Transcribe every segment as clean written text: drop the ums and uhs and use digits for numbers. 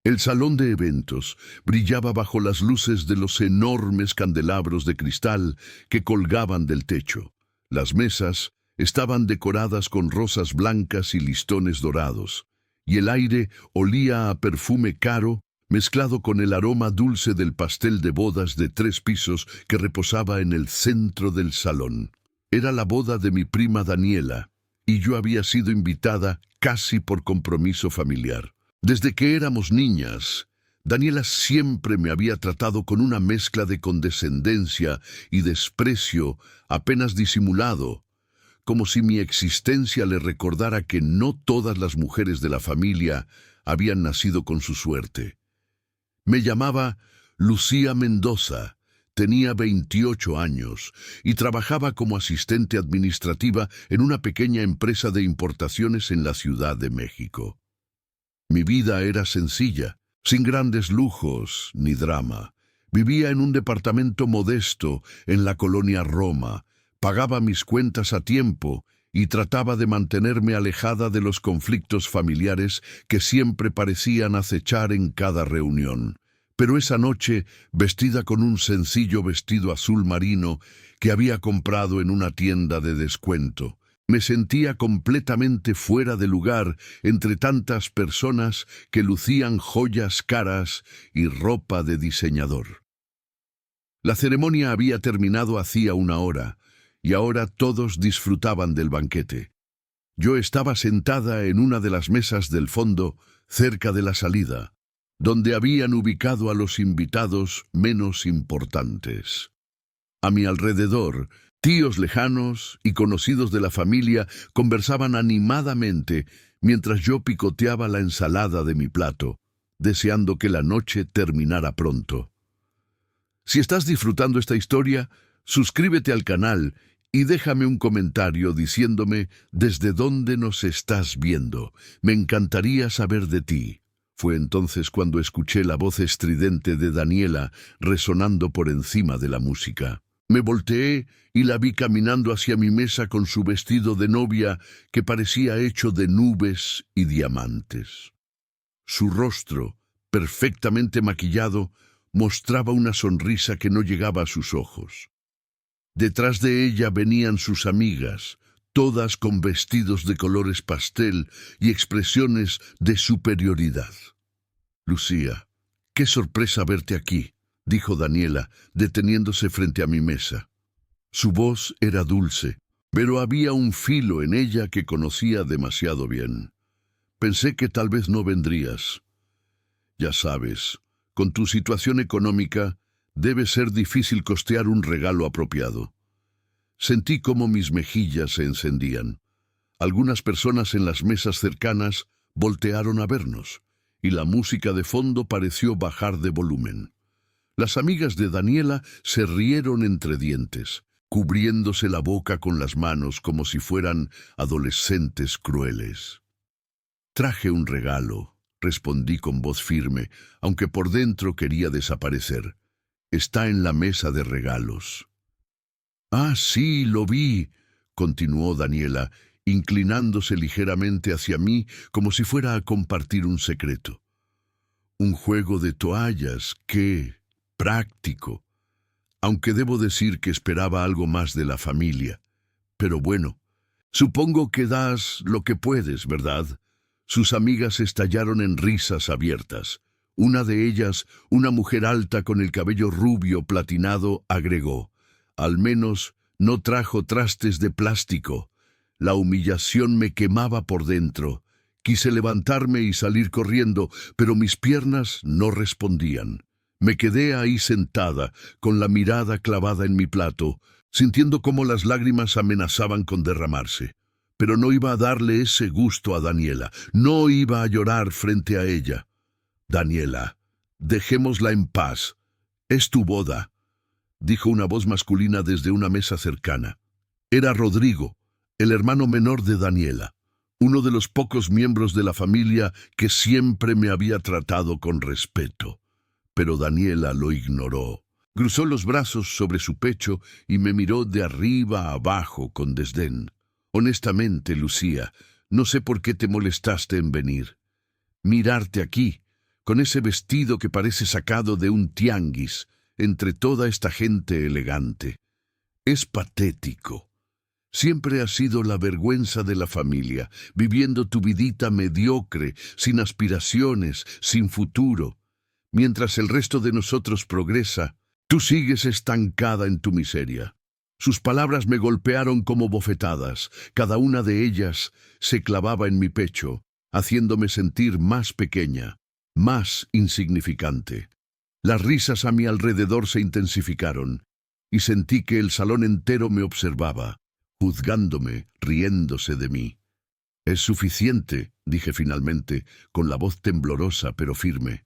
El salón de eventos brillaba bajo las luces de los enormes candelabros de cristal que colgaban del techo. Las mesas estaban decoradas con rosas blancas y listones dorados, y el aire olía a perfume caro mezclado con el aroma dulce del pastel de bodas de 3 pisos que reposaba en el centro del salón. Era la boda de mi prima Daniela, y yo había sido invitada casi por compromiso familiar. Desde que éramos niñas, Daniela siempre me había tratado con una mezcla de condescendencia y desprecio apenas disimulado, como si mi existencia le recordara que no todas las mujeres de la familia habían nacido con su suerte. Me llamaba Lucía Mendoza, tenía 28 años y trabajaba como asistente administrativa en una pequeña empresa de importaciones en la Ciudad de México. Mi vida era sencilla, sin grandes lujos ni drama. Vivía en un departamento modesto en la colonia Roma, pagaba mis cuentas a tiempo y trataba de mantenerme alejada de los conflictos familiares que siempre parecían acechar en cada reunión. Pero esa noche, vestida con un sencillo vestido azul marino que había comprado en una tienda de descuento, me sentía completamente fuera de lugar entre tantas personas que lucían joyas caras y ropa de diseñador. La ceremonia había terminado hacía una hora, y ahora todos disfrutaban del banquete. Yo estaba sentada en una de las mesas del fondo, cerca de la salida, donde habían ubicado a los invitados menos importantes. A mi alrededor, tíos lejanos y conocidos de la familia conversaban animadamente mientras yo picoteaba la ensalada de mi plato, deseando que la noche terminara pronto. Si estás disfrutando esta historia, suscríbete al canal y déjame un comentario diciéndome desde dónde nos estás viendo. Me encantaría saber de ti. Fue entonces cuando escuché la voz estridente de Daniela resonando por encima de la música. Me volteé y la vi caminando hacia mi mesa con su vestido de novia que parecía hecho de nubes y diamantes. Su rostro, perfectamente maquillado, mostraba una sonrisa que no llegaba a sus ojos. Detrás de ella venían sus amigas, todas con vestidos de colores pastel y expresiones de superioridad. «Lucía, qué sorpresa verte aquí», dijo Daniela, deteniéndose frente a mi mesa. Su voz era dulce, pero había un filo en ella que conocía demasiado bien. «Pensé que tal vez no vendrías. Ya sabes, con tu situación económica, debe ser difícil costear un regalo apropiado». Sentí cómo mis mejillas se encendían. Algunas personas en las mesas cercanas voltearon a vernos, y la música de fondo pareció bajar de volumen. Las amigas de Daniela se rieron entre dientes, cubriéndose la boca con las manos como si fueran adolescentes crueles. «Traje un regalo», respondí con voz firme, aunque por dentro quería desaparecer. «Está en la mesa de regalos». «Ah, sí, lo vi», continuó Daniela, inclinándose ligeramente hacia mí como si fuera a compartir un secreto. «Un juego de toallas, qué práctico. Aunque debo decir que esperaba algo más de la familia. Pero bueno, supongo que das lo que puedes, ¿verdad?». Sus amigas estallaron en risas abiertas. Una de ellas, una mujer alta con el cabello rubio platinado, agregó: «Al menos no trajo trastes de plástico». La humillación me quemaba por dentro. Quise levantarme y salir corriendo, pero mis piernas no respondían. Me quedé ahí sentada, con la mirada clavada en mi plato, sintiendo cómo las lágrimas amenazaban con derramarse. Pero no iba a darle ese gusto a Daniela. No iba a llorar frente a ella. «Daniela, dejémosla en paz. Es tu boda», dijo una voz masculina desde una mesa cercana. Era Rodrigo, el hermano menor de Daniela, uno de los pocos miembros de la familia que siempre me había tratado con respeto. Pero Daniela lo ignoró. Cruzó los brazos sobre su pecho y me miró de arriba a abajo con desdén. «Honestamente, Lucía, no sé por qué te molestaste en venir. Mirarte aquí con ese vestido que parece sacado de un tianguis, entre toda esta gente elegante. Es patético. Siempre has sido la vergüenza de la familia, viviendo tu vidita mediocre, sin aspiraciones, sin futuro. Mientras el resto de nosotros progresa, tú sigues estancada en tu miseria. Sus palabras me golpearon como bofetadas. Cada una de ellas se clavaba en mi pecho, haciéndome sentir más pequeña, más insignificante. Las risas a mi alrededor se intensificaron, y sentí que el salón entero me observaba, juzgándome, riéndose de mí. «Es suficiente», dije finalmente, con la voz temblorosa pero firme.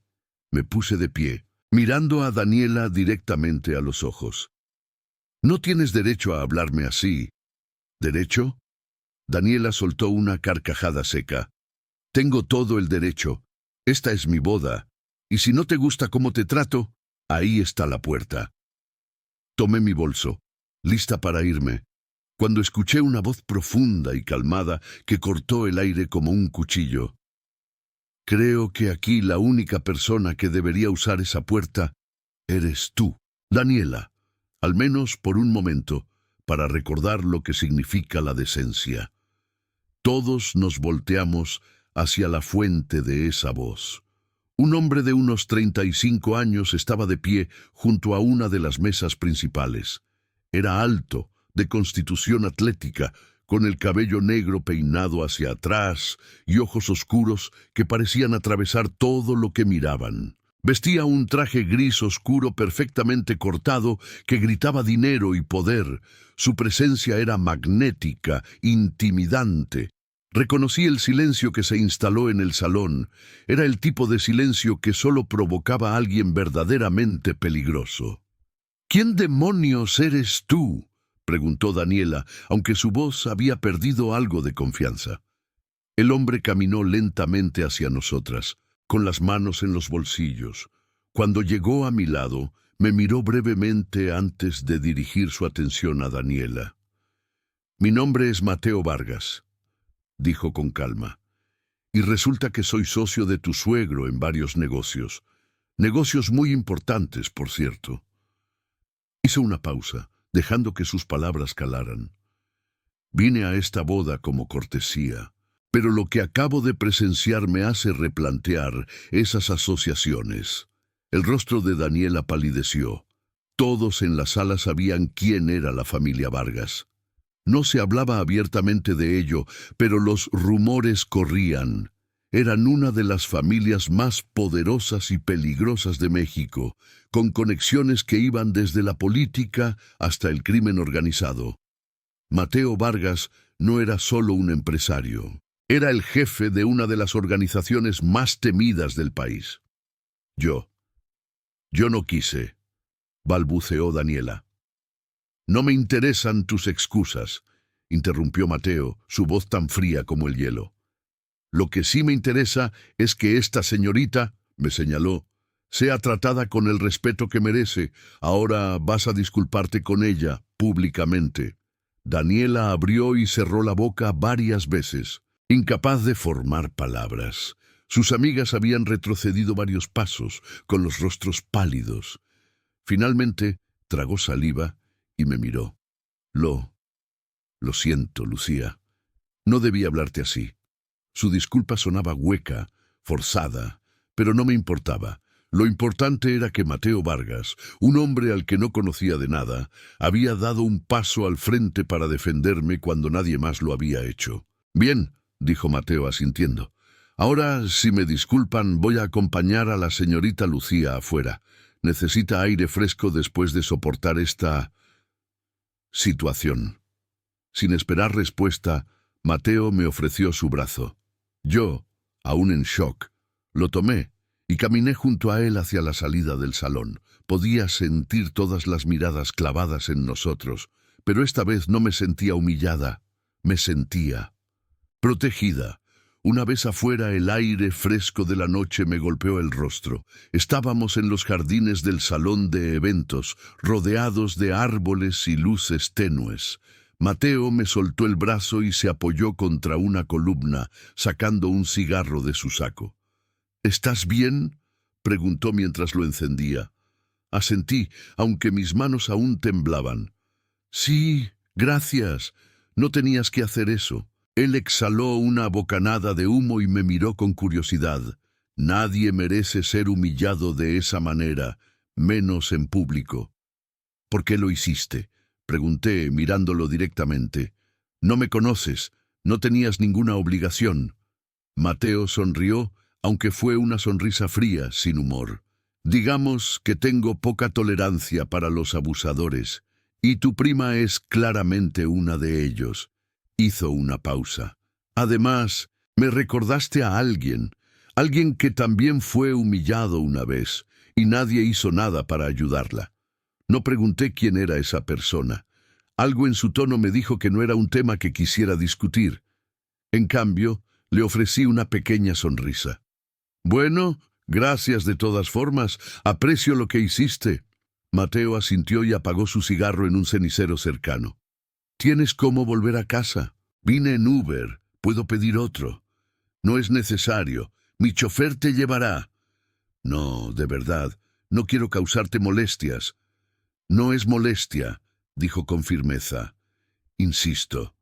Me puse de pie, mirando a Daniela directamente a los ojos. «No tienes derecho a hablarme así». «¿Derecho?» Daniela soltó una carcajada seca. «Tengo todo el derecho. Esta es mi boda. Y si no te gusta cómo te trato, ahí está la puerta». Tomé mi bolso, lista para irme, cuando escuché una voz profunda y calmada que cortó el aire como un cuchillo. «Creo que aquí la única persona que debería usar esa puerta eres tú, Daniela, al menos por un momento, para recordar lo que significa la decencia». Todos nos volteamos hacia la fuente de esa voz. Un hombre de unos 35 años estaba de pie junto a una de las mesas principales. Era alto, de constitución atlética, con el cabello negro peinado hacia atrás y ojos oscuros que parecían atravesar todo lo que miraban. Vestía un traje gris oscuro perfectamente cortado que gritaba dinero y poder. Su presencia era magnética, intimidante. Reconocí el silencio que se instaló en el salón. Era el tipo de silencio que solo provocaba a alguien verdaderamente peligroso. «¿Quién demonios eres tú?», preguntó Daniela, aunque su voz había perdido algo de confianza. El hombre caminó lentamente hacia nosotras, con las manos en los bolsillos. Cuando llegó a mi lado, me miró brevemente antes de dirigir su atención a Daniela. «Mi nombre es Mateo Vargas», dijo con calma, «y resulta que soy socio de tu suegro en varios negocios. Negocios muy importantes, por cierto». Hizo una pausa, dejando que sus palabras calaran. «Vine a esta boda como cortesía, pero lo que acabo de presenciar me hace replantear esas asociaciones». El rostro de Daniela palideció. Todos en la sala sabían quién era la familia Vargas. No se hablaba abiertamente de ello, pero los rumores corrían. Eran una de las familias más poderosas y peligrosas de México, con conexiones que iban desde la política hasta el crimen organizado. Mateo Vargas no era solo un empresario, era el jefe de una de las organizaciones más temidas del país. Yo no quise», balbuceó Daniela. «No me interesan tus excusas», interrumpió Mateo, su voz tan fría como el hielo. «Lo que sí me interesa es que esta señorita», me señaló, «sea tratada con el respeto que merece. Ahora vas a disculparte con ella, públicamente». Daniela abrió y cerró la boca varias veces, incapaz de formar palabras. Sus amigas habían retrocedido varios pasos, con los rostros pálidos. Finalmente, tragó saliva y me miró. Lo siento, Lucía. No debí hablarte así». Su disculpa sonaba hueca, forzada, pero no me importaba. Lo importante era que Mateo Vargas, un hombre al que no conocía de nada, había dado un paso al frente para defenderme cuando nadie más lo había hecho. «Bien», dijo Mateo asintiendo. «Ahora, si me disculpan, voy a acompañar a la señorita Lucía afuera. Necesita aire fresco después de soportar esta situación». Sin esperar respuesta, Mateo me ofreció su brazo. Yo, aún en shock, lo tomé y caminé junto a él hacia la salida del salón. Podía sentir todas las miradas clavadas en nosotros, pero esta vez no me sentía humillada, me sentía protegida. Una vez afuera, el aire fresco de la noche me golpeó el rostro. Estábamos en los jardines del salón de eventos, rodeados de árboles y luces tenues. Mateo me soltó el brazo y se apoyó contra una columna, sacando un cigarro de su saco. «¿Estás bien?», preguntó mientras lo encendía. Asentí, aunque mis manos aún temblaban. Sí, gracias. No tenías que hacer eso. Él exhaló una bocanada de humo y me miró con curiosidad. Nadie merece ser humillado de esa manera, menos en público. ¿Por qué lo hiciste?, pregunté, mirándolo directamente. No me conoces, no tenías ninguna obligación. Mateo sonrió, aunque fue una sonrisa fría, sin humor. Digamos que tengo poca tolerancia para los abusadores, y tu prima es claramente una de ellos. Hizo una pausa. Además, me recordaste a alguien que también fue humillado una vez, y nadie hizo nada para ayudarla. No pregunté quién era esa persona. Algo en su tono me dijo que no era un tema que quisiera discutir. En cambio, le ofrecí una pequeña sonrisa. Bueno, gracias de todas formas, aprecio lo que hiciste. Mateo asintió y apagó su cigarro en un cenicero cercano. ¿Tienes cómo volver a casa? Vine en Uber, puedo pedir otro. No es necesario, mi chofer te llevará. No, de verdad, no quiero causarte molestias. No es molestia, dijo con firmeza. Insisto.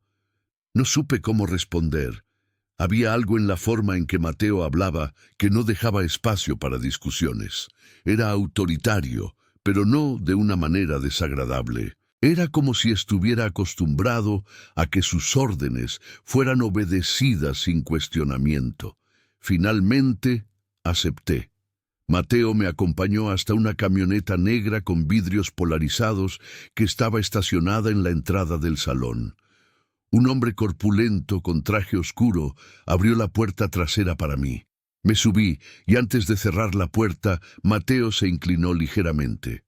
No supe cómo responder. Había algo en la forma en que Mateo hablaba que no dejaba espacio para discusiones. Era autoritario, pero no de una manera desagradable. Era como si estuviera acostumbrado a que sus órdenes fueran obedecidas sin cuestionamiento. Finalmente, acepté. Mateo me acompañó hasta una camioneta negra con vidrios polarizados que estaba estacionada en la entrada del salón. Un hombre corpulento con traje oscuro abrió la puerta trasera para mí. Me subí y antes de cerrar la puerta, Mateo se inclinó ligeramente.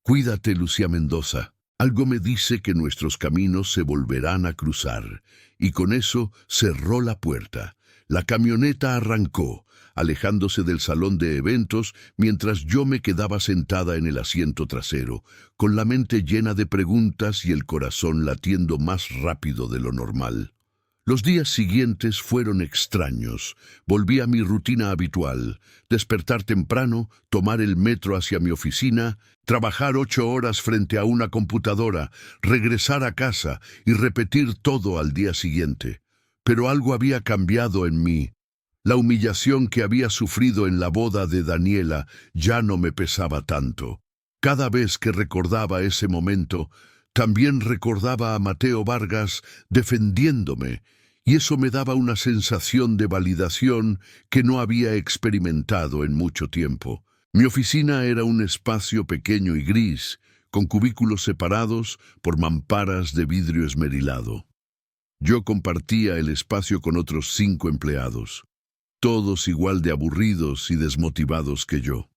Cuídate, Lucía Mendoza. Algo me dice que nuestros caminos se volverán a cruzar. Y con eso cerró la puerta. La camioneta arrancó, alejándose del salón de eventos mientras yo me quedaba sentada en el asiento trasero, con la mente llena de preguntas y el corazón latiendo más rápido de lo normal. Los días siguientes fueron extraños. Volví a mi rutina habitual: despertar temprano, tomar el metro hacia mi oficina, trabajar 8 horas frente a una computadora, regresar a casa y repetir todo al día siguiente. Pero algo había cambiado en mí. La humillación que había sufrido en la boda de Daniela ya no me pesaba tanto. Cada vez que recordaba ese momento, también recordaba a Mateo Vargas defendiéndome, y eso me daba una sensación de validación que no había experimentado en mucho tiempo. Mi oficina era un espacio pequeño y gris, con cubículos separados por mamparas de vidrio esmerilado. Yo compartía el espacio con otros 5 empleados, todos igual de aburridos y desmotivados que yo.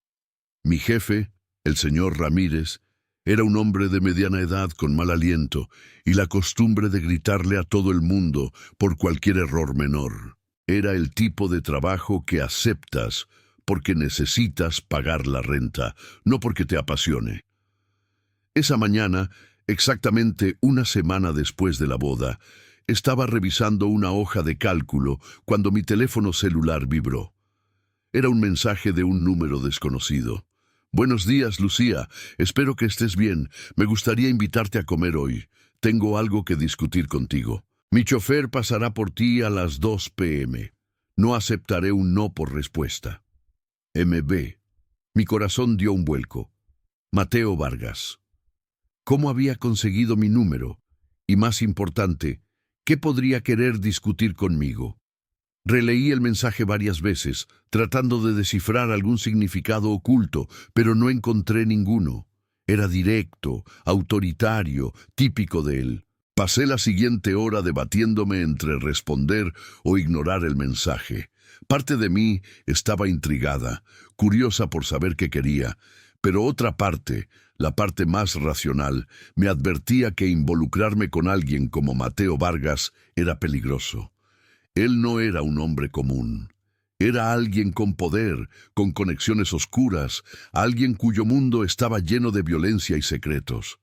Mi jefe, el señor Ramírez, era un hombre de mediana edad con mal aliento y la costumbre de gritarle a todo el mundo por cualquier error menor. Era el tipo de trabajo que aceptas porque necesitas pagar la renta, no porque te apasione. Esa mañana, exactamente una semana después de la boda, estaba revisando una hoja de cálculo cuando mi teléfono celular vibró. Era un mensaje de un número desconocido. Buenos días, Lucía. Espero que estés bien. Me gustaría invitarte a comer hoy. Tengo algo que discutir contigo. Mi chofer pasará por ti a las 2 p.m. No aceptaré un no por respuesta. MB. Mi corazón dio un vuelco. Mateo Vargas. ¿Cómo había conseguido mi número? Y más importante, ¿qué podría querer discutir conmigo? Releí el mensaje varias veces, tratando de descifrar algún significado oculto, pero no encontré ninguno. Era directo, autoritario, típico de él. Pasé la siguiente hora debatiéndome entre responder o ignorar el mensaje. Parte de mí estaba intrigada, curiosa por saber qué quería, pero otra parte, la parte más racional, me advertía que involucrarme con alguien como Mateo Vargas era peligroso. Él no era un hombre común. Era alguien con poder, con conexiones oscuras, alguien cuyo mundo estaba lleno de violencia y secretos.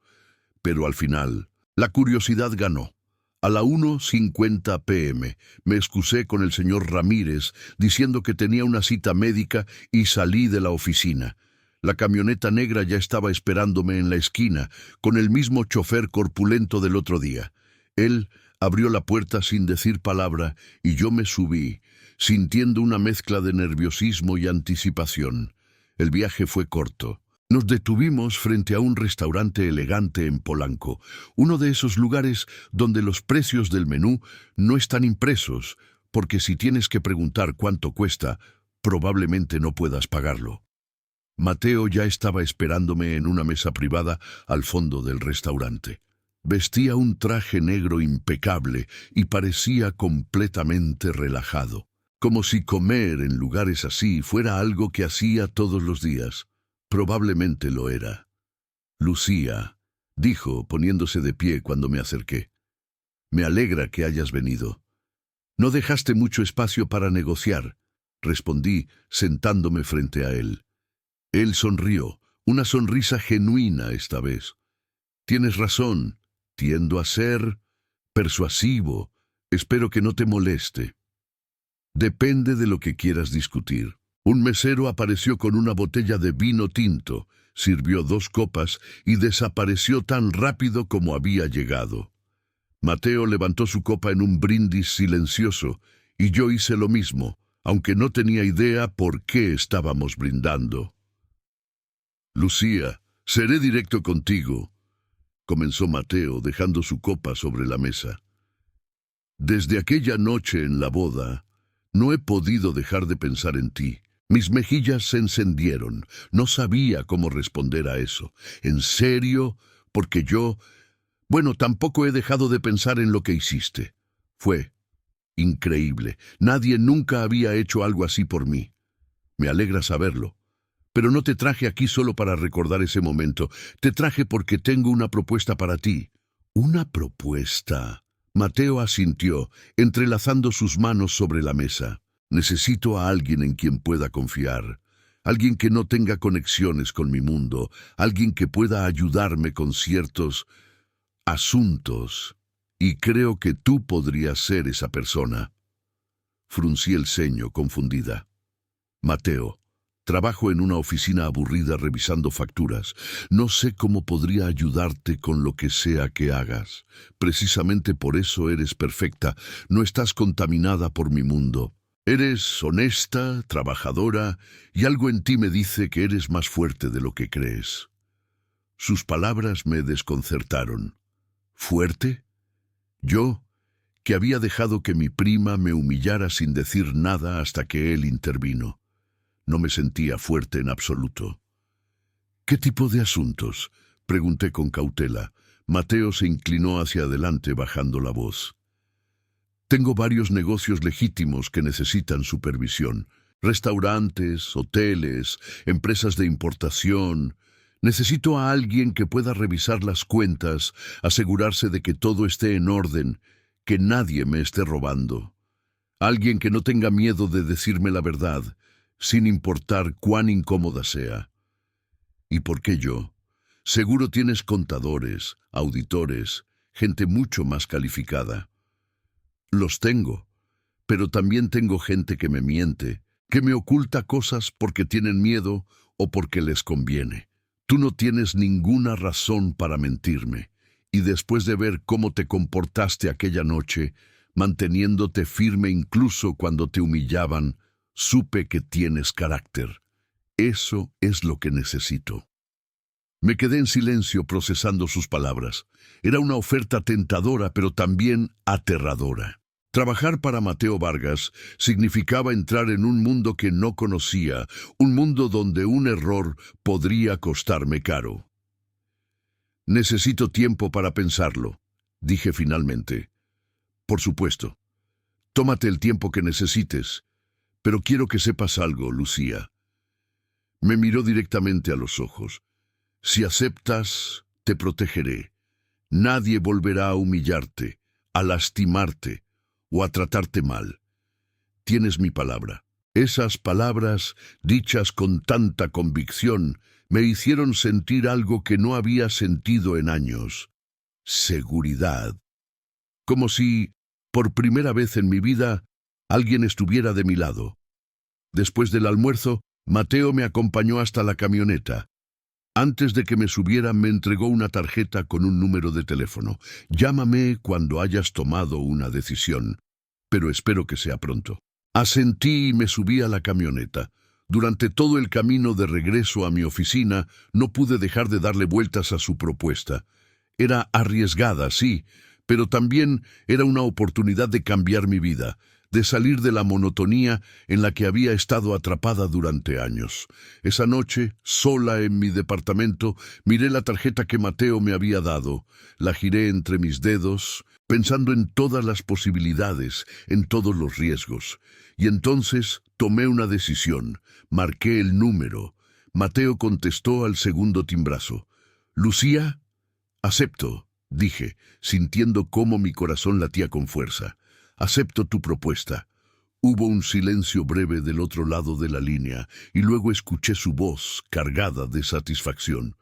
Pero al final, la curiosidad ganó. A la 1:50 p.m. me excusé con el señor Ramírez diciendo que tenía una cita médica y salí de la oficina. La camioneta negra ya estaba esperándome en la esquina, con el mismo chofer corpulento del otro día. Él abrió la puerta sin decir palabra y yo me subí, sintiendo una mezcla de nerviosismo y anticipación. El viaje fue corto. Nos detuvimos frente a un restaurante elegante en Polanco, uno de esos lugares donde los precios del menú no están impresos, porque si tienes que preguntar cuánto cuesta, probablemente no puedas pagarlo. Mateo ya estaba esperándome en una mesa privada al fondo del restaurante. Vestía un traje negro impecable y parecía completamente relajado, como si comer en lugares así fuera algo que hacía todos los días. Probablemente lo era. Lucía, dijo, poniéndose de pie cuando me acerqué. Me alegra que hayas venido. No dejaste mucho espacio para negociar, respondí, sentándome frente a él. Él sonrió, una sonrisa genuina esta vez. Tienes razón, tiendo a ser persuasivo. Espero que no te moleste. Depende de lo que quieras discutir. Un mesero apareció con una botella de vino tinto, sirvió 2 copas y desapareció tan rápido como había llegado. Mateo levantó su copa en un brindis silencioso y yo hice lo mismo, aunque no tenía idea por qué estábamos brindando. Lucía, seré directo contigo, comenzó Mateo dejando su copa sobre la mesa. Desde aquella noche en la boda, no he podido dejar de pensar en ti. Mis mejillas se encendieron. No sabía cómo responder a eso. ¿En serio? Porque tampoco he dejado de pensar en lo que hiciste. Fue increíble. Nadie nunca había hecho algo así por mí. Me alegra saberlo. Pero no te traje aquí solo para recordar ese momento. Te traje porque tengo una propuesta para ti. ¿Una propuesta? Mateo asintió, entrelazando sus manos sobre la mesa. Necesito a alguien en quien pueda confiar, alguien que no tenga conexiones con mi mundo, alguien que pueda ayudarme con ciertos asuntos, y creo que tú podrías ser esa persona. Fruncí el ceño, confundida. Mateo, trabajo en una oficina aburrida revisando facturas. No sé cómo podría ayudarte con lo que sea que hagas. Precisamente por eso eres perfecta, no estás contaminada por mi mundo. Eres honesta, trabajadora, y algo en ti me dice que eres más fuerte de lo que crees. Sus palabras me desconcertaron. ¿Fuerte? Yo, que había dejado que mi prima me humillara sin decir nada hasta que él intervino. No me sentía fuerte en absoluto. ¿Qué tipo de asuntos?, pregunté con cautela. Mateo se inclinó hacia adelante bajando la voz. Tengo varios negocios legítimos que necesitan supervisión. Restaurantes, hoteles, empresas de importación. Necesito a alguien que pueda revisar las cuentas, asegurarse de que todo esté en orden, que nadie me esté robando. Alguien que no tenga miedo de decirme la verdad, sin importar cuán incómoda sea. ¿Y por qué yo? Seguro tienes contadores, auditores, gente mucho más calificada. Los tengo, pero también tengo gente que me miente, que me oculta cosas porque tienen miedo o porque les conviene. Tú no tienes ninguna razón para mentirme, y después de ver cómo te comportaste aquella noche, manteniéndote firme incluso cuando te humillaban, supe que tienes carácter. Eso es lo que necesito. Me quedé en silencio procesando sus palabras. Era una oferta tentadora, pero también aterradora. Trabajar para Mateo Vargas significaba entrar en un mundo que no conocía, un mundo donde un error podría costarme caro. Necesito tiempo para pensarlo, dije finalmente. Por supuesto. Tómate el tiempo que necesites, pero quiero que sepas algo, Lucía. Me miró directamente a los ojos. Si aceptas, te protegeré. Nadie volverá a humillarte, a lastimarte o a tratarte mal. Tienes mi palabra. Esas palabras, dichas con tanta convicción, me hicieron sentir algo que no había sentido en años. Seguridad. como si, por primera vez en mi vida, alguien estuviera de mi lado. Después del almuerzo, Mateo me acompañó hasta la camioneta. Antes de que me subiera, me entregó una tarjeta con un número de teléfono. Llámame cuando hayas tomado una decisión, pero espero que sea pronto. Asentí y me subí a la camioneta. Durante todo el camino de regreso a mi oficina, no pude dejar de darle vueltas a su propuesta. Era arriesgada, sí, pero también era una oportunidad de cambiar mi vida, de salir de la monotonía en la que había estado atrapada durante años. Esa noche, sola en mi departamento, miré la tarjeta que Mateo me había dado. La giré entre mis dedos, pensando en todas las posibilidades, en todos los riesgos. Y entonces tomé una decisión. Marqué el número. Mateo contestó al segundo timbrazo. «¿Lucía?» «Acepto», dije, sintiendo cómo mi corazón latía con fuerza. «Acepto tu propuesta». Hubo un silencio breve del otro lado de la línea y luego escuché su voz cargada de satisfacción.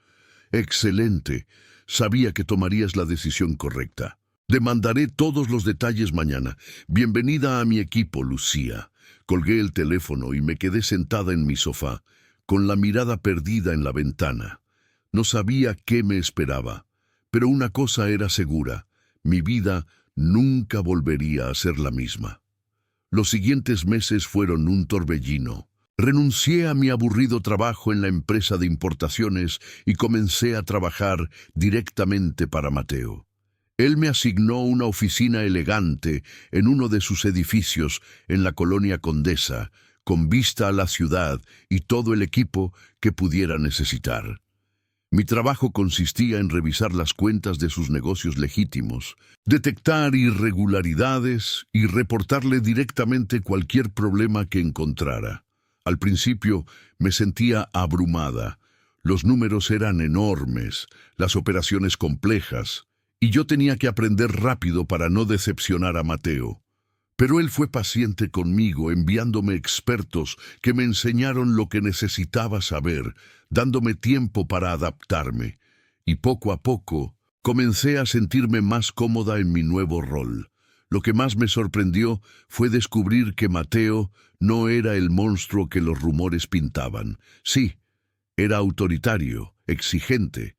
«Excelente. Sabía que tomarías la decisión correcta. Demandaré todos los detalles mañana. Bienvenida a mi equipo, Lucía». Colgué el teléfono y me quedé sentada en mi sofá, con la mirada perdida en la ventana. No sabía qué me esperaba, pero una cosa era segura: mi vida nunca volvería a ser la misma. Los siguientes meses fueron un torbellino. Renuncié a mi aburrido trabajo en la empresa de importaciones y comencé a trabajar directamente para Mateo. Él me asignó una oficina elegante en uno de sus edificios en la colonia Condesa, con vista a la ciudad y todo el equipo que pudiera necesitar. Mi trabajo consistía en revisar las cuentas de sus negocios legítimos, detectar irregularidades y reportarle directamente cualquier problema que encontrara. Al principio me sentía abrumada. Los números eran enormes, las operaciones complejas, y yo tenía que aprender rápido para no decepcionar a Mateo. Pero él fue paciente conmigo, enviándome expertos que me enseñaron lo que necesitaba saber, dándome tiempo para adaptarme. Y poco a poco comencé a sentirme más cómoda en mi nuevo rol. Lo que más me sorprendió fue descubrir que Mateo no era el monstruo que los rumores pintaban. Sí, era autoritario, exigente,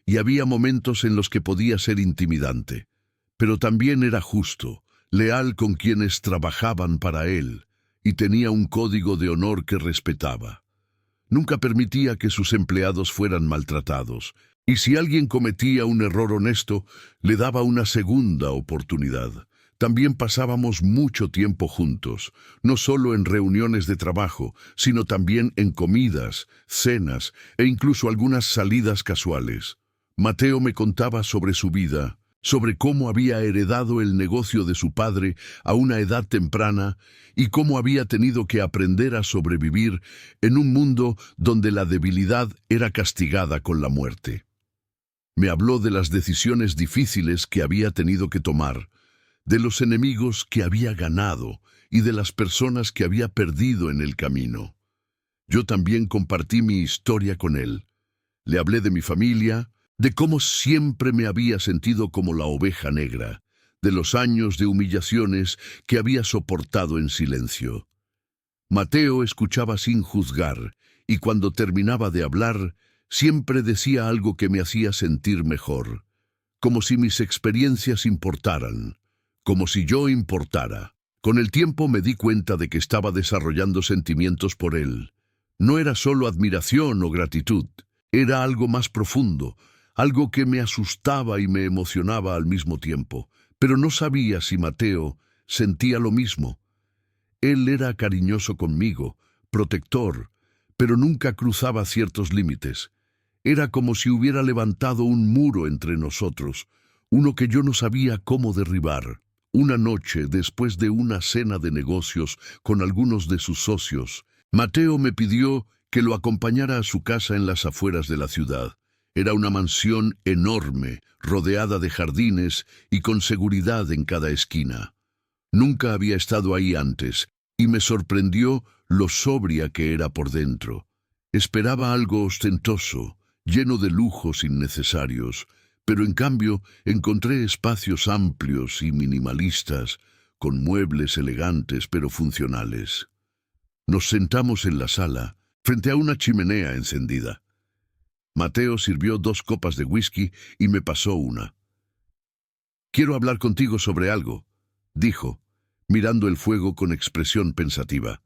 y había momentos en los que podía ser intimidante. Pero también era justo, leal con quienes trabajaban para él, y tenía un código de honor que respetaba. Nunca permitía que sus empleados fueran maltratados, y si alguien cometía un error honesto, le daba una segunda oportunidad. También pasábamos mucho tiempo juntos, no solo en reuniones de trabajo, sino también en comidas, cenas e incluso algunas salidas casuales. Mateo me contaba sobre su vida, sobre cómo había heredado el negocio de su padre a una edad temprana y cómo había tenido que aprender a sobrevivir en un mundo donde la debilidad era castigada con la muerte. Me habló de las decisiones difíciles que había tenido que tomar, de los enemigos que había ganado y de las personas que había perdido en el camino. Yo también compartí mi historia con él. Le hablé de mi familia, de cómo siempre me había sentido como la oveja negra, de los años de humillaciones que había soportado en silencio. Mateo escuchaba sin juzgar, y cuando terminaba de hablar, siempre decía algo que me hacía sentir mejor, como si mis experiencias importaran, como si yo importara. Con el tiempo me di cuenta de que estaba desarrollando sentimientos por él. No era solo admiración o gratitud, era algo más profundo, algo que me asustaba y me emocionaba al mismo tiempo, pero no sabía si Mateo sentía lo mismo. Él era cariñoso conmigo, protector, pero nunca cruzaba ciertos límites. Era como si hubiera levantado un muro entre nosotros, uno que yo no sabía cómo derribar. Una noche, después de una cena de negocios con algunos de sus socios, Mateo me pidió que lo acompañara a su casa en las afueras de la ciudad. Era una mansión enorme, rodeada de jardines y con seguridad en cada esquina. Nunca había estado ahí antes, y me sorprendió lo sobria que era por dentro. Esperaba algo ostentoso, lleno de lujos innecesarios, pero en cambio encontré espacios amplios y minimalistas, con muebles elegantes pero funcionales. Nos sentamos en la sala, frente a una chimenea encendida. Mateo sirvió 2 copas de whisky y me pasó una. «Quiero hablar contigo sobre algo», dijo, mirando el fuego con expresión pensativa.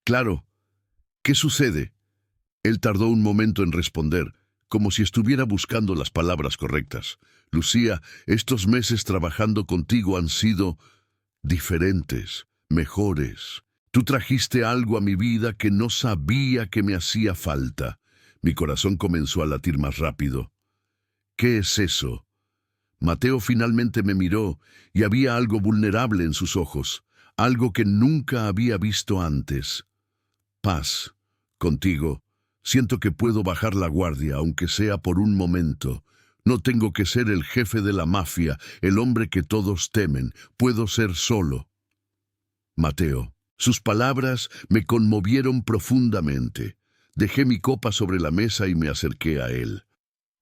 «Claro. ¿Qué sucede?». Él tardó un momento en responder, como si estuviera buscando las palabras correctas. «Lucía, estos meses trabajando contigo han sido diferentes, mejores. Tú trajiste algo a mi vida que no sabía que me hacía falta». Mi corazón comenzó a latir más rápido. «¿Qué es eso?». Mateo finalmente me miró y había algo vulnerable en sus ojos, algo que nunca había visto antes. «Paz. Contigo. Siento que puedo bajar la guardia, aunque sea por un momento. No tengo que ser el jefe de la mafia, el hombre que todos temen. Puedo ser solo». Mateo. Sus palabras me conmovieron profundamente. Dejé mi copa sobre la mesa y me acerqué a él.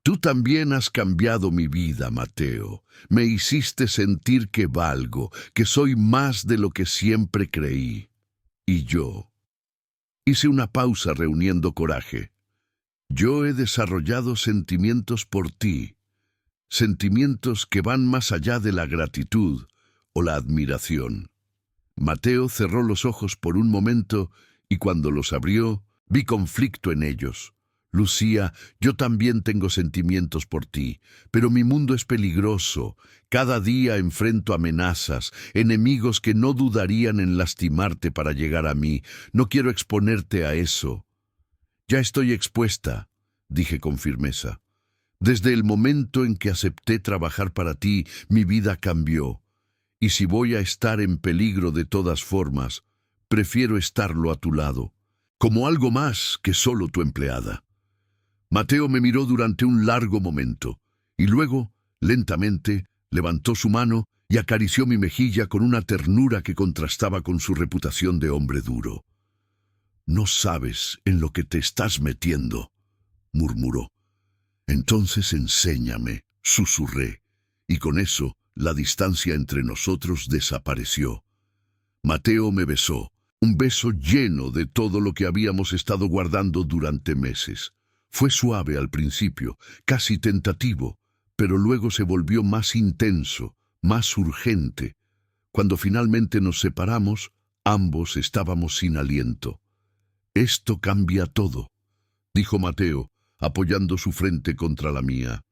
«Tú también has cambiado mi vida, Mateo. Me hiciste sentir que valgo, que soy más de lo que siempre creí». Y yo. Hice una pausa reuniendo coraje. «Yo he desarrollado sentimientos por ti, sentimientos que van más allá de la gratitud o la admiración». Mateo cerró los ojos por un momento y cuando los abrió, vi conflicto en ellos. «Lucía, yo también tengo sentimientos por ti, pero mi mundo es peligroso. Cada día enfrento amenazas, enemigos que no dudarían en lastimarte para llegar a mí. No quiero exponerte a eso». «Ya estoy expuesta», dije con firmeza. «Desde el momento en que acepté trabajar para ti, mi vida cambió. Y si voy a estar en peligro de todas formas, prefiero estarlo a tu lado, como algo más que solo tu empleada». Mateo me miró durante un largo momento, y luego, lentamente, levantó su mano y acarició mi mejilla con una ternura que contrastaba con su reputación de hombre duro. «No sabes en lo que te estás metiendo», murmuró. «Entonces enséñame», susurré, y con eso la distancia entre nosotros desapareció. Mateo me besó, un beso lleno de todo lo que habíamos estado guardando durante meses. Fue suave al principio, casi tentativo, pero luego se volvió más intenso, más urgente. Cuando finalmente nos separamos, ambos estábamos sin aliento. «Esto cambia todo», dijo Mateo, apoyando su frente contra la mía.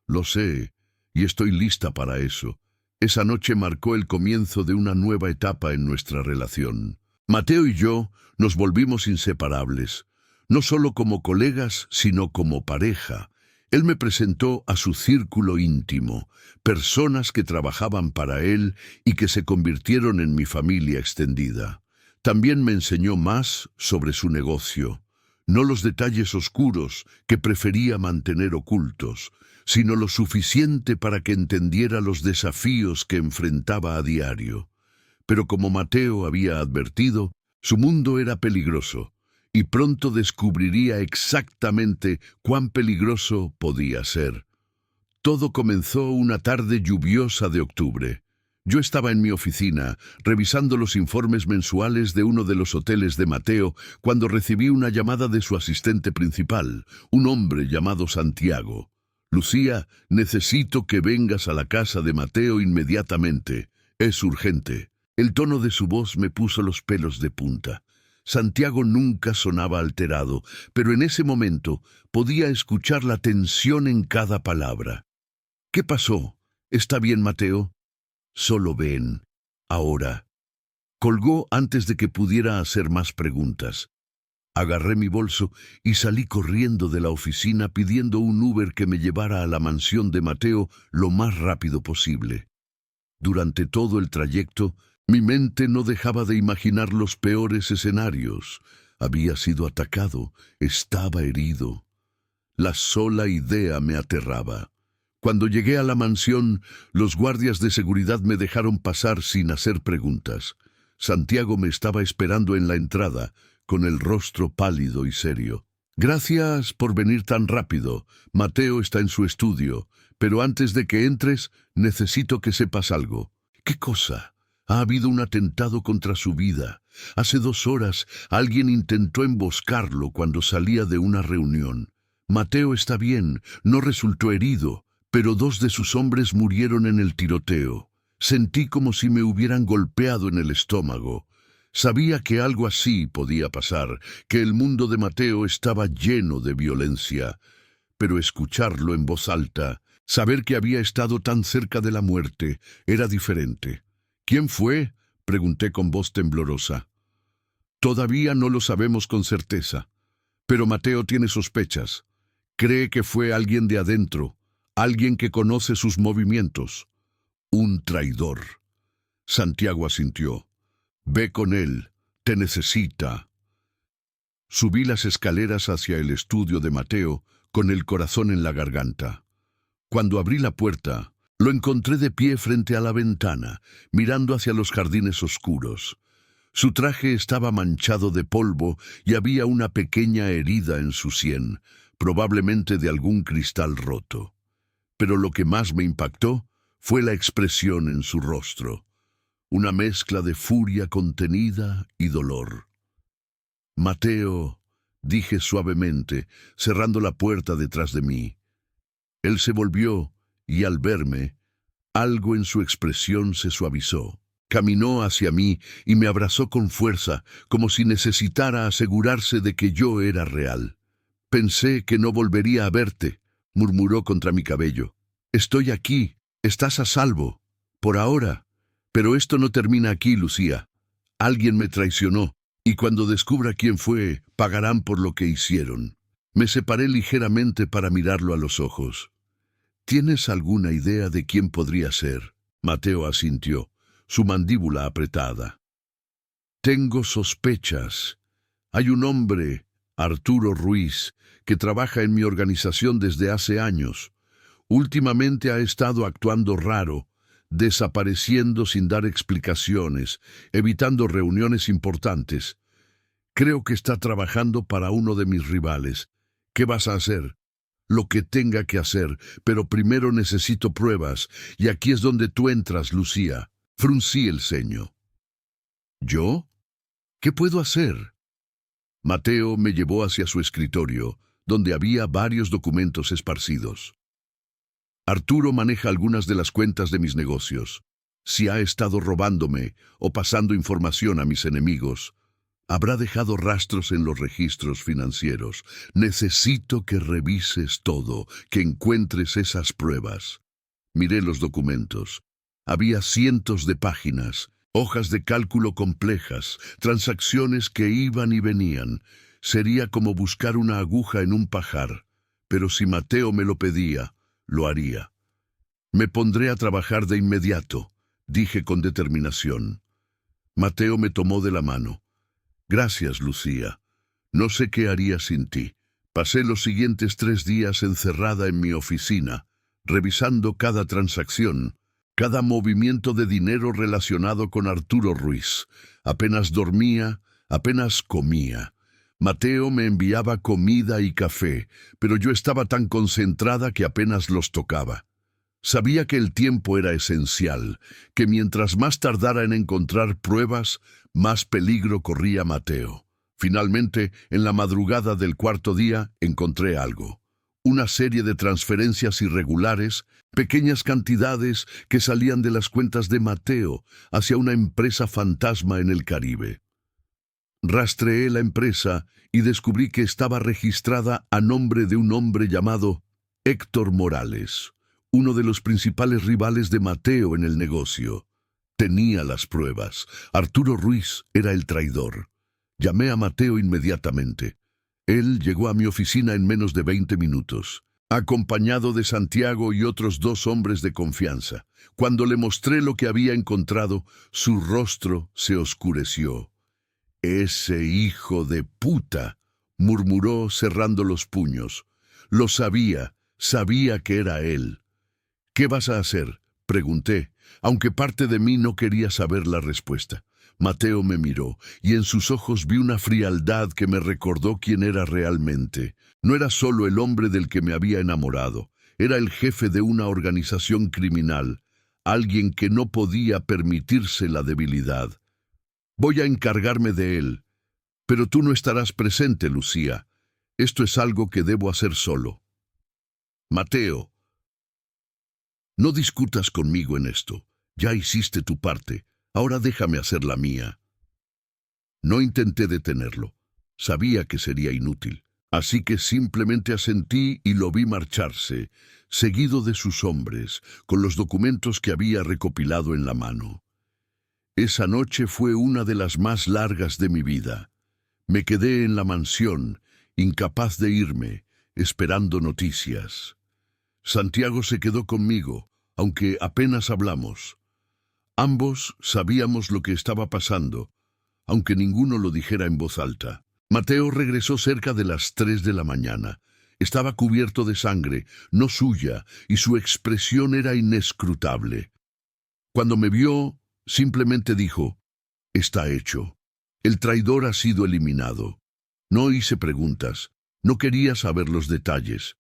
«Lo sé, y estoy lista para eso». Esa noche marcó el comienzo de una nueva etapa en nuestra relación. Mateo y yo nos volvimos inseparables, no solo como colegas, sino como pareja. Él me presentó a su círculo íntimo, personas que trabajaban para él y que se convirtieron en mi familia extendida. También me enseñó más sobre su negocio, no los detalles oscuros que prefería mantener ocultos, sino lo suficiente para que entendiera los desafíos que enfrentaba a diario. Pero como Mateo había advertido, su mundo era peligroso, y pronto descubriría exactamente cuán peligroso podía ser. Todo comenzó una tarde lluviosa de octubre. Yo estaba en mi oficina, revisando los informes mensuales de uno de los hoteles de Mateo, cuando recibí una llamada de su asistente principal, un hombre llamado Santiago. «Lucía, necesito que vengas a la casa de Mateo inmediatamente. Es urgente». El tono de su voz me puso los pelos de punta. Santiago nunca sonaba alterado, pero en ese momento podía escuchar la tensión en cada palabra. «¿Qué pasó? ¿Está bien, Mateo?» «Solo ven. Ahora». Colgó antes de que pudiera hacer más preguntas. Agarré mi bolso y salí corriendo de la oficina pidiendo un Uber que me llevara a la mansión de Mateo lo más rápido posible. Durante todo el trayecto, mi mente no dejaba de imaginar los peores escenarios. Había sido atacado, estaba herido. La sola idea me aterraba. Cuando llegué a la mansión, los guardias de seguridad me dejaron pasar sin hacer preguntas. Santiago me estaba esperando en la entrada, con el rostro pálido y serio. Gracias por venir tan rápido. Mateo está en su estudio, pero antes de que entres, necesito que sepas algo. ¿Qué cosa? Ha habido un atentado contra su vida. Hace 2 horas alguien intentó emboscarlo cuando salía de una reunión. Mateo está bien, no resultó herido, pero 2 de sus hombres murieron en el tiroteo. Sentí como si me hubieran golpeado en el estómago. Sabía que algo así podía pasar, que el mundo de Mateo estaba lleno de violencia. Pero escucharlo en voz alta, saber que había estado tan cerca de la muerte, era diferente. ¿Quién fue?, pregunté con voz temblorosa. Todavía no lo sabemos con certeza, pero Mateo tiene sospechas. Cree que fue alguien de adentro, alguien que conoce sus movimientos. Un traidor. Santiago asintió. Ve con él, te necesita. Subí las escaleras hacia el estudio de Mateo, con el corazón en la garganta. Cuando abrí la puerta, lo encontré de pie frente a la ventana, mirando hacia los jardines oscuros. Su traje estaba manchado de polvo y había una pequeña herida en su sien, probablemente de algún cristal roto. Pero lo que más me impactó fue la expresión en su rostro, una mezcla de furia contenida y dolor. «Mateo», dije suavemente, cerrando la puerta detrás de mí. Él se volvió y al verme, algo en su expresión se suavizó. Caminó hacia mí y me abrazó con fuerza, como si necesitara asegurarse de que yo era real. «Pensé que no volvería a verte», murmuró contra mi cabello. «Estoy aquí, estás a salvo, por ahora. Pero esto no termina aquí, Lucía. Alguien me traicionó, y cuando descubra quién fue, pagarán por lo que hicieron». Me separé ligeramente para mirarlo a los ojos. «¿Tienes alguna idea de quién podría ser?», Mateo asintió, su mandíbula apretada. «Tengo sospechas. Hay un hombre, Arturo Ruiz, que trabaja en mi organización desde hace años. Últimamente ha estado actuando raro, desapareciendo sin dar explicaciones, evitando reuniones importantes. Creo que está trabajando para uno de mis rivales. ¿Qué vas a hacer?». «Lo que tenga que hacer, pero primero necesito pruebas, y aquí es donde tú entras, Lucía». Fruncí el ceño. «¿Yo? ¿Qué puedo hacer?». Mateo me llevó hacia su escritorio, donde había varios documentos esparcidos. «Arturo maneja algunas de las cuentas de mis negocios. Si ha estado robándome o pasando información a mis enemigos, habrá dejado rastros en los registros financieros. Necesito que revises todo, que encuentres esas pruebas». Miré los documentos. Había cientos de páginas, hojas de cálculo complejas, transacciones que iban y venían. Sería como buscar una aguja en un pajar, pero si Mateo me lo pedía, lo haría. «Me pondré a trabajar de inmediato», dije con determinación. Mateo me tomó de la mano. «Gracias, Lucía. No sé qué haría sin ti». Pasé los siguientes 3 días encerrada en mi oficina, revisando cada transacción, cada movimiento de dinero relacionado con Arturo Ruiz. Apenas dormía, apenas comía. Mateo me enviaba comida y café, pero yo estaba tan concentrada que apenas los tocaba. Sabía que el tiempo era esencial, que mientras más tardara en encontrar pruebas, más peligro corría Mateo. Finalmente, en la madrugada del 4.º día, encontré algo. Una serie de transferencias irregulares, pequeñas cantidades que salían de las cuentas de Mateo hacia una empresa fantasma en el Caribe. Rastreé la empresa y descubrí que estaba registrada a nombre de un hombre llamado Héctor Morales, uno de los principales rivales de Mateo en el negocio. Tenía las pruebas. Arturo Ruiz era el traidor. Llamé a Mateo inmediatamente. Él llegó a mi oficina en menos de 20 minutos, acompañado de Santiago y otros 2 hombres de confianza. Cuando le mostré lo que había encontrado, su rostro se oscureció. «Ese hijo de puta», murmuró cerrando los puños. «Lo sabía, sabía que era él». «¿Qué vas a hacer?», pregunté, aunque parte de mí no quería saber la respuesta. Mateo me miró, y en sus ojos vi una frialdad que me recordó quién era realmente. No era solo el hombre del que me había enamorado, era el jefe de una organización criminal, alguien que no podía permitirse la debilidad. Voy a encargarme de él, pero tú no estarás presente, Lucía. Esto es algo que debo hacer solo. Mateo, no discutas conmigo en esto. Ya hiciste tu parte. Ahora déjame hacer la mía. No intenté detenerlo. Sabía que sería inútil. Así que simplemente asentí y lo vi marcharse, seguido de sus hombres, con los documentos que había recopilado en la mano. Esa noche fue una de las más largas de mi vida. Me quedé en la mansión, incapaz de irme, esperando noticias. Santiago se quedó conmigo, aunque apenas hablamos. Ambos sabíamos lo que estaba pasando, aunque ninguno lo dijera en voz alta. Mateo regresó cerca de las 3 de la mañana. Estaba cubierto de sangre, no suya, y su expresión era inescrutable. Cuando me vio, simplemente dijo: «Está hecho. El traidor ha sido eliminado». No hice preguntas, no quería saber los detalles.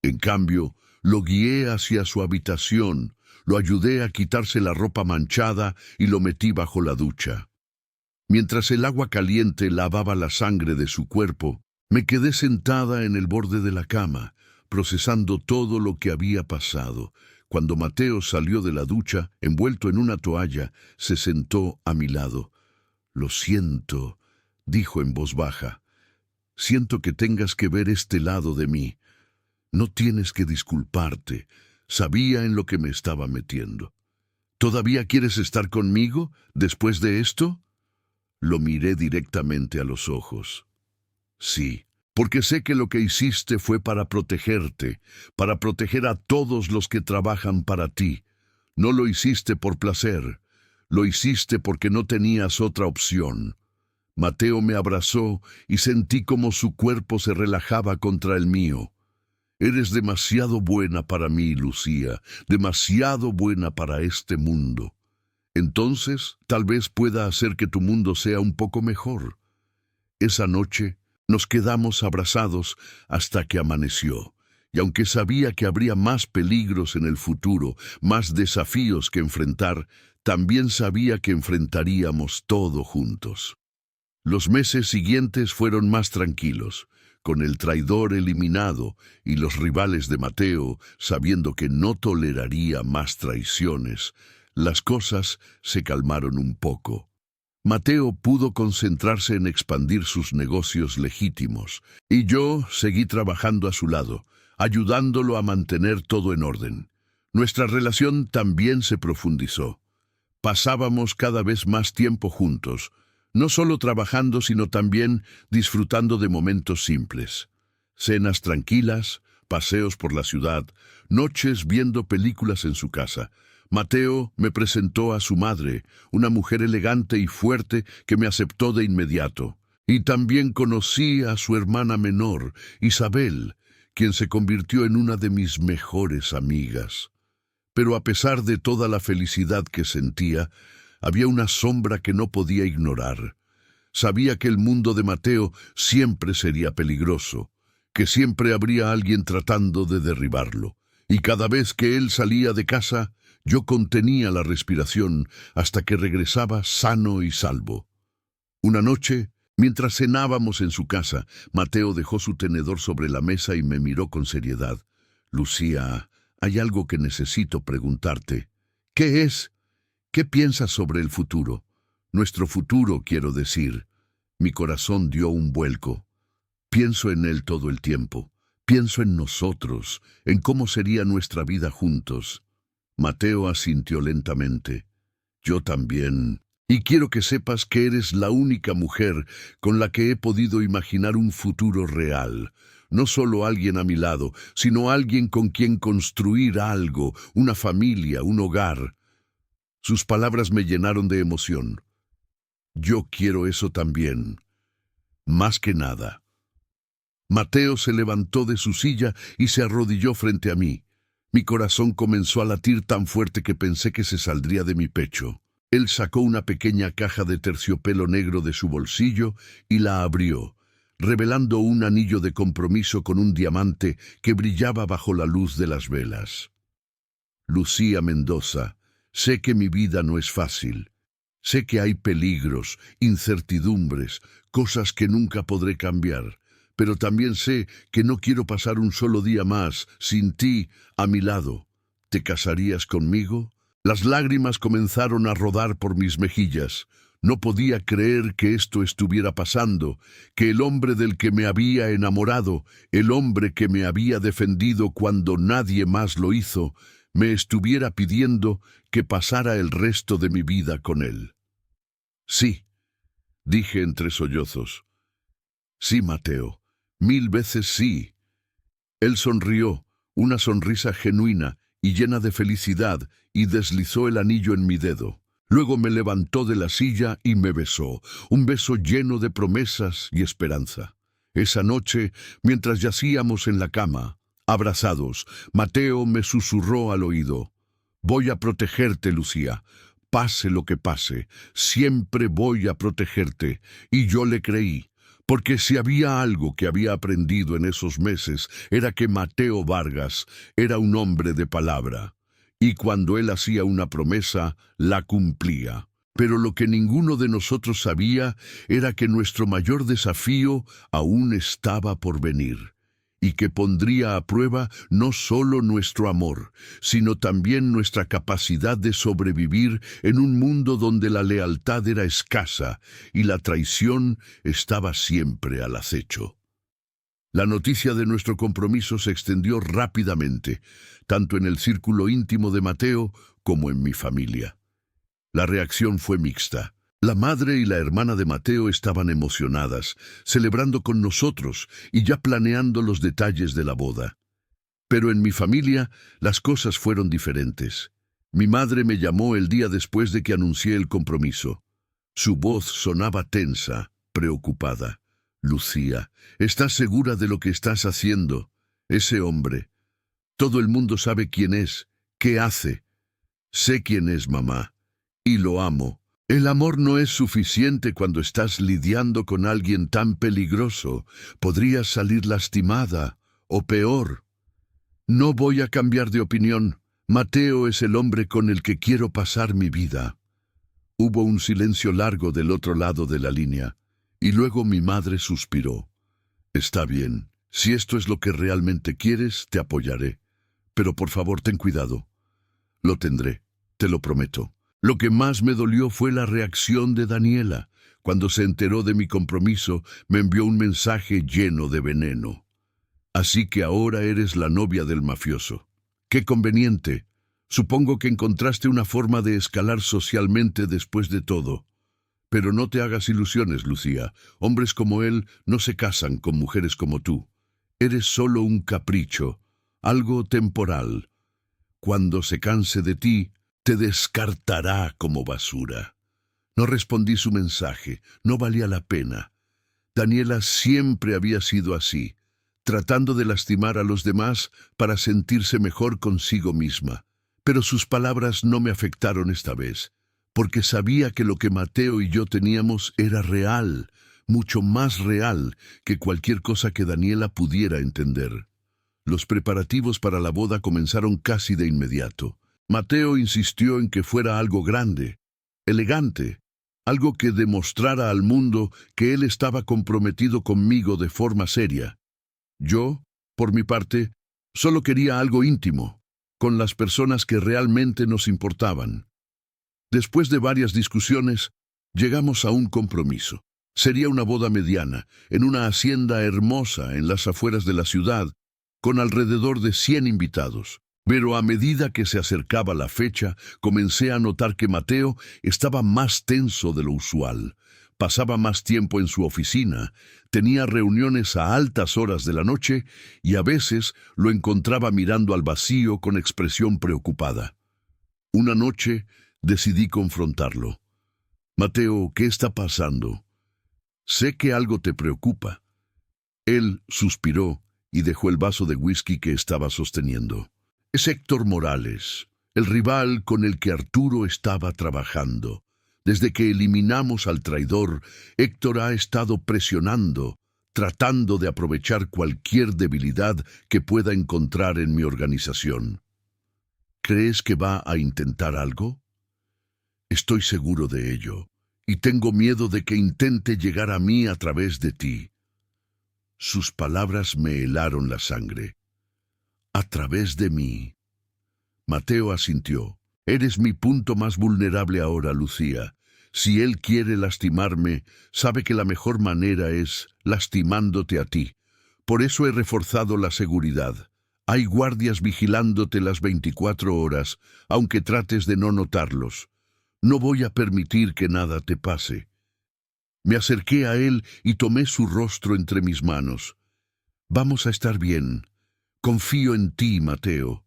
En cambio, lo guié hacia su habitación, lo ayudé a quitarse la ropa manchada y lo metí bajo la ducha. Mientras el agua caliente lavaba la sangre de su cuerpo, me quedé sentada en el borde de la cama, procesando todo lo que había pasado. Cuando Mateo salió de la ducha, envuelto en una toalla, se sentó a mi lado. «Lo siento», dijo en voz baja. «Siento que tengas que ver este lado de mí. No tienes que disculparte. Sabía en lo que me estaba metiendo. ¿Todavía quieres estar conmigo después de esto?» Lo miré directamente a los ojos. «Sí, porque sé que lo que hiciste fue para protegerte, para proteger a todos los que trabajan para ti. No lo hiciste por placer, lo hiciste porque no tenías otra opción». Mateo me abrazó y sentí como su cuerpo se relajaba contra el mío. «Eres demasiado buena para mí, Lucía, demasiado buena para este mundo. Entonces, tal vez pueda hacer que tu mundo sea un poco mejor». Esa noche nos quedamos abrazados hasta que amaneció, y aunque sabía que habría más peligros en el futuro, más desafíos que enfrentar, también sabía que enfrentaríamos todo juntos. Los meses siguientes fueron más tranquilos, con el traidor eliminado y los rivales de Mateo sabiendo que no toleraría más traiciones. Las cosas se calmaron un poco. Mateo pudo concentrarse en expandir sus negocios legítimos, y yo seguí trabajando a su lado, ayudándolo a mantener todo en orden. Nuestra relación también se profundizó. Pasábamos cada vez más tiempo juntos, no solo trabajando, sino también disfrutando de momentos simples. Cenas tranquilas, paseos por la ciudad, noches viendo películas en su casa. Mateo me presentó a su madre, una mujer elegante y fuerte que me aceptó de inmediato. Y también conocí a su hermana menor, Isabel, quien se convirtió en una de mis mejores amigas. Pero a pesar de toda la felicidad que sentía, había una sombra que no podía ignorar. Sabía que el mundo de Mateo siempre sería peligroso, que siempre habría alguien tratando de derribarlo. Y cada vez que él salía de casa, yo contenía la respiración hasta que regresaba sano y salvo. Una noche, mientras cenábamos en su casa, Mateo dejó su tenedor sobre la mesa y me miró con seriedad. «Lucía, hay algo que necesito preguntarte». «¿Qué es? ¿Qué piensas sobre el futuro?» «Nuestro futuro, quiero decir». Mi corazón dio un vuelco. Pienso en él todo el tiempo. Pienso en nosotros, en cómo sería nuestra vida juntos. Mateo asintió lentamente. «Yo también. Y quiero que sepas que eres la única mujer con la que he podido imaginar un futuro real. No solo alguien a mi lado, sino alguien con quien construir algo, una familia, un hogar». Sus palabras me llenaron de emoción. «Yo quiero eso también. Más que nada». Mateo se levantó de su silla y se arrodilló frente a mí. Mi corazón comenzó a latir tan fuerte que pensé que se saldría de mi pecho. Él sacó una pequeña caja de terciopelo negro de su bolsillo y la abrió, revelando un anillo de compromiso con un diamante que brillaba bajo la luz de las velas. Lucía Mendoza, sé que mi vida no es fácil. Sé que hay peligros, incertidumbres, cosas que nunca podré cambiar, pero también sé que no quiero pasar un solo día más sin ti a mi lado. ¿Te casarías conmigo? Las lágrimas comenzaron a rodar por mis mejillas. No podía creer que esto estuviera pasando, que el hombre del que me había enamorado, el hombre que me había defendido cuando nadie más lo hizo, me estuviera pidiendo que pasara el resto de mi vida con él. Sí, dije entre sollozos. Sí, Mateo, 1000 veces sí. Él sonrió, una sonrisa genuina y llena de felicidad, y deslizó el anillo en mi dedo. Luego me levantó de la silla y me besó, un beso lleno de promesas y esperanza. Esa noche, mientras yacíamos en la cama, abrazados, Mateo me susurró al oído: «Voy a protegerte, Lucía. Pase lo que pase, siempre voy a protegerte». Y yo le creí, porque si había algo que había aprendido en esos meses, era que Mateo Vargas era un hombre de palabra, y cuando él hacía una promesa, la cumplía. Pero lo que ninguno de nosotros sabía era que nuestro mayor desafío aún estaba por venir, y que pondría a prueba no solo nuestro amor, sino también nuestra capacidad de sobrevivir en un mundo donde la lealtad era escasa y la traición estaba siempre al acecho. La noticia de nuestro compromiso se extendió rápidamente, tanto en el círculo íntimo de Mateo como en mi familia. La reacción fue mixta. La madre y la hermana de Mateo estaban emocionadas, celebrando con nosotros y ya planeando los detalles de la boda. Pero en mi familia las cosas fueron diferentes. Mi madre me llamó el día después de que anuncié el compromiso. Su voz sonaba tensa, preocupada. «Lucía, ¿estás segura de lo que estás haciendo? Ese hombre. Todo el mundo sabe quién es, qué hace». «Sé quién es, mamá, y lo amo». «El amor no es suficiente cuando estás lidiando con alguien tan peligroso. Podrías salir lastimada, o peor». «No voy a cambiar de opinión. Mateo es el hombre con el que quiero pasar mi vida». Hubo un silencio largo del otro lado de la línea, y luego mi madre suspiró. «Está bien. Si esto es lo que realmente quieres, te apoyaré. Pero por favor, ten cuidado». «Lo tendré, te lo prometo». Lo que más me dolió fue la reacción de Daniela. Cuando se enteró de mi compromiso, me envió un mensaje lleno de veneno. «Así que ahora eres la novia del mafioso. Qué conveniente. Supongo que encontraste una forma de escalar socialmente después de todo. Pero no te hagas ilusiones, Lucía. Hombres como él no se casan con mujeres como tú. Eres solo un capricho, algo temporal. Cuando se canse de ti, te descartará como basura». No respondí su mensaje, no valía la pena. Daniela siempre había sido así, tratando de lastimar a los demás para sentirse mejor consigo misma. Pero sus palabras no me afectaron esta vez, porque sabía que lo que Mateo y yo teníamos era real, mucho más real que cualquier cosa que Daniela pudiera entender. Los preparativos para la boda comenzaron casi de inmediato. Mateo insistió en que fuera algo grande, elegante, algo que demostrara al mundo que él estaba comprometido conmigo de forma seria. Yo, por mi parte, solo quería algo íntimo, con las personas que realmente nos importaban. Después de varias discusiones, llegamos a un compromiso. Sería una boda mediana, en una hacienda hermosa en las afueras de la ciudad, con alrededor de 100 invitados. Pero a medida que se acercaba la fecha, comencé a notar que Mateo estaba más tenso de lo usual. Pasaba más tiempo en su oficina, tenía reuniones a altas horas de la noche y a veces lo encontraba mirando al vacío con expresión preocupada. Una noche decidí confrontarlo. «Mateo, ¿qué está pasando? Sé que algo te preocupa». Él suspiró y dejó el vaso de whisky que estaba sosteniendo. «Es Héctor Morales. el rival con el que Arturo estaba trabajando. Desde que eliminamos al traidor, Héctor ha estado presionando, tratando de aprovechar cualquier debilidad que pueda encontrar en mi organización. ¿Crees que va a intentar algo? Estoy seguro de ello, y tengo miedo de que intente llegar a mí a través de ti. Sus palabras me helaron la sangre. A través de mí. Mateo asintió. Eres mi punto más vulnerable ahora, Lucía. Si él quiere lastimarme, sabe que la mejor manera es lastimándote a ti. Por eso he reforzado la seguridad. Hay guardias vigilándote las 24 horas, aunque trates de no notarlos. No voy a permitir que nada te pase. Me acerqué a él y tomé su rostro entre mis manos. Vamos a estar bien. Confío en ti, Mateo.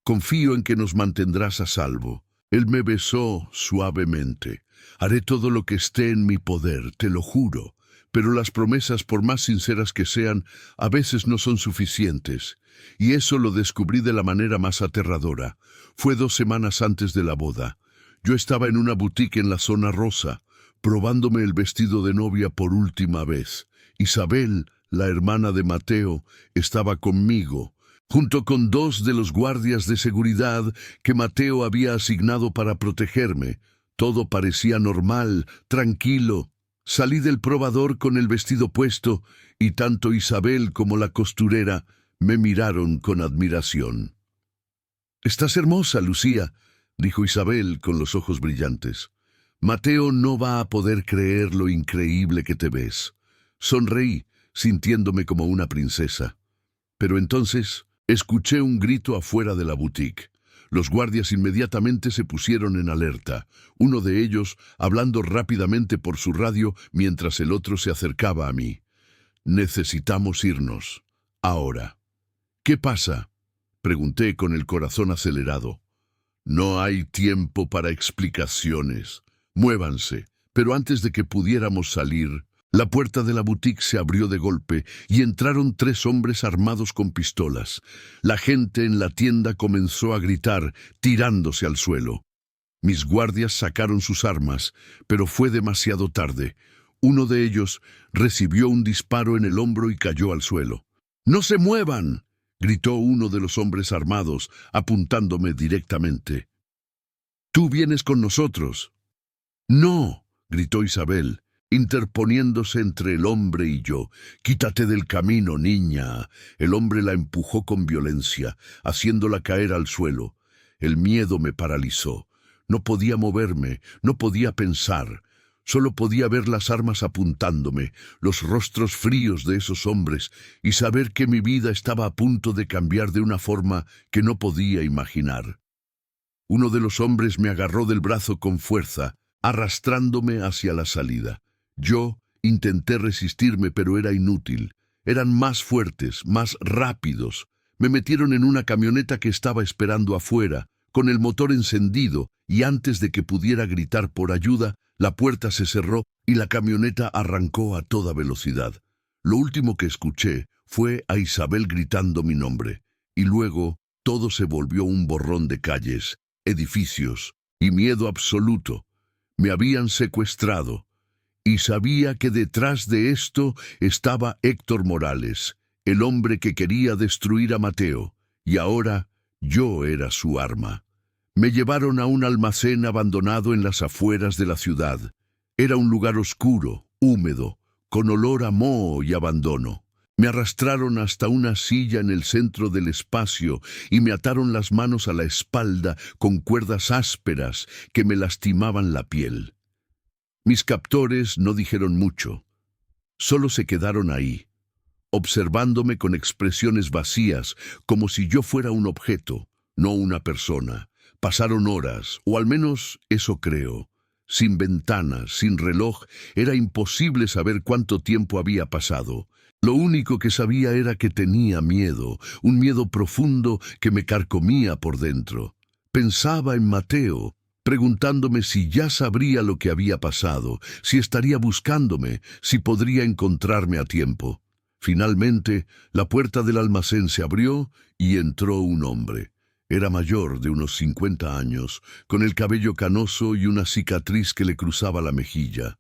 Confío en que nos mantendrás a salvo. Él me besó suavemente. Haré todo lo que esté en mi poder, te lo juro. Pero las promesas, por más sinceras que sean, a veces no son suficientes. Y eso lo descubrí de la manera más aterradora. Fue 2 semanas antes de la boda. Yo estaba en una boutique en la zona rosa, probándome el vestido de novia por última vez. Isabel, la hermana de Mateo, estaba conmigo, junto con 2 de los guardias de seguridad que Mateo había asignado para protegerme. Todo parecía normal, tranquilo. Salí del probador con el vestido puesto y tanto Isabel como la costurera me miraron con admiración. «Estás hermosa, Lucía», dijo Isabel con los ojos brillantes. «Mateo no va a poder creer lo increíble que te ves». Sonreí, sintiéndome como una princesa. Pero entonces escuché un grito afuera de la boutique. Los guardias inmediatamente se pusieron en alerta, uno de ellos hablando rápidamente por su radio mientras el otro se acercaba a mí. «Necesitamos irnos. Ahora». «¿Qué pasa?», pregunté con el corazón acelerado. «No hay tiempo para explicaciones. Muévanse». Pero antes de que pudiéramos salir, la puerta de la boutique se abrió de golpe y entraron 3 hombres armados con pistolas. La gente en la tienda comenzó a gritar, tirándose al suelo. Mis guardias sacaron sus armas, pero fue demasiado tarde. Uno de ellos recibió un disparo en el hombro y cayó al suelo. «¡No se muevan!», gritó uno de los hombres armados, apuntándome directamente. «Tú vienes con nosotros». «No», gritó Isabel, interponiéndose entre el hombre y yo. «Quítate del camino, niña». El hombre la empujó con violencia, haciéndola caer al suelo. El miedo me paralizó. No podía moverme, no podía pensar. Solo podía ver las armas apuntándome, los rostros fríos de esos hombres, y saber que mi vida estaba a punto de cambiar de una forma que no podía imaginar. Uno de los hombres me agarró del brazo con fuerza, arrastrándome hacia la salida. Yo intenté resistirme, pero era inútil. Eran más fuertes, más rápidos. Me metieron en una camioneta que estaba esperando afuera, con el motor encendido, y antes de que pudiera gritar por ayuda, la puerta se cerró y la camioneta arrancó a toda velocidad. Lo último que escuché fue a Isabel gritando mi nombre, y luego todo se volvió un borrón de calles, edificios y miedo absoluto. Me habían secuestrado, y sabía que detrás de esto estaba Héctor Morales, el hombre que quería destruir a Mateo, y ahora yo era su arma. Me llevaron a un almacén abandonado en las afueras de la ciudad. Era un lugar oscuro, húmedo, con olor a moho y abandono. Me arrastraron hasta una silla en el centro del espacio y me ataron las manos a la espalda con cuerdas ásperas que me lastimaban la piel. Mis captores no dijeron mucho. Solo se quedaron ahí, observándome con expresiones vacías, como si yo fuera un objeto, no una persona. Pasaron horas, o al menos eso creo. Sin ventanas, sin reloj, era imposible saber cuánto tiempo había pasado. Lo único que sabía era que tenía miedo, un miedo profundo que me carcomía por dentro. Pensaba en Mateo, preguntándome si ya sabría lo que había pasado, si estaría buscándome, si podría encontrarme a tiempo. Finalmente, la puerta del almacén se abrió y entró un hombre. Era mayor, de unos 50 años, con el cabello canoso y una cicatriz que le cruzaba la mejilla.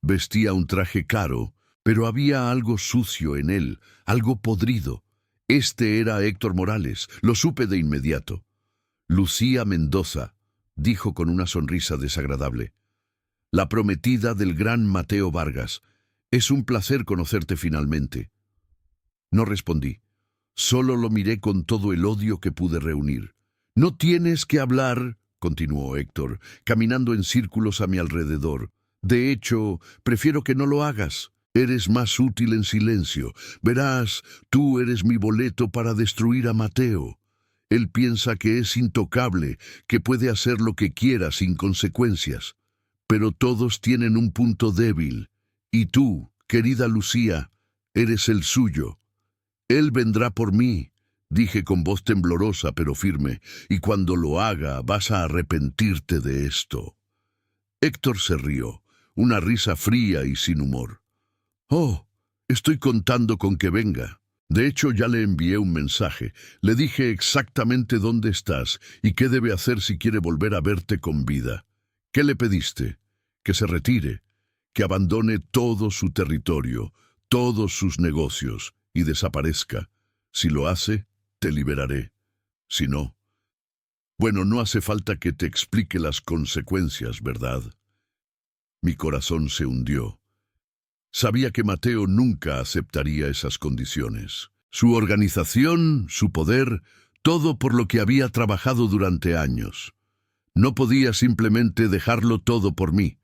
Vestía un traje caro, pero había algo sucio en él, algo podrido. Este era Héctor Morales, lo supe de inmediato. Lucía Mendoza, dijo con una sonrisa desagradable. La prometida del gran Mateo Vargas. Es un placer conocerte finalmente. No respondí. Solo lo miré con todo el odio que pude reunir. No tienes que hablar, continuó Héctor, caminando en círculos a mi alrededor. De hecho, prefiero que no lo hagas. Eres más útil en silencio. Verás, tú eres mi boleto para destruir a Mateo. Él piensa que es intocable, que puede hacer lo que quiera sin consecuencias. Pero todos tienen un punto débil. Y tú, querida Lucía, eres el suyo. Él vendrá por mí, dije con voz temblorosa pero firme, y cuando lo haga vas a arrepentirte de esto. Héctor se rió, una risa fría y sin humor. Oh, estoy contando con que venga. De hecho, ya le envié un mensaje. Le dije exactamente dónde estás y qué debe hacer si quiere volver a verte con vida. ¿Qué le pediste? Que se retire, que abandone todo su territorio, todos sus negocios, y desaparezca. Si lo hace, te liberaré. Si no... Bueno, no hace falta que te explique las consecuencias, ¿verdad? Mi corazón se hundió. Sabía que Mateo nunca aceptaría esas condiciones. Su organización, su poder, todo por lo que había trabajado durante años. No podía simplemente dejarlo todo por mí.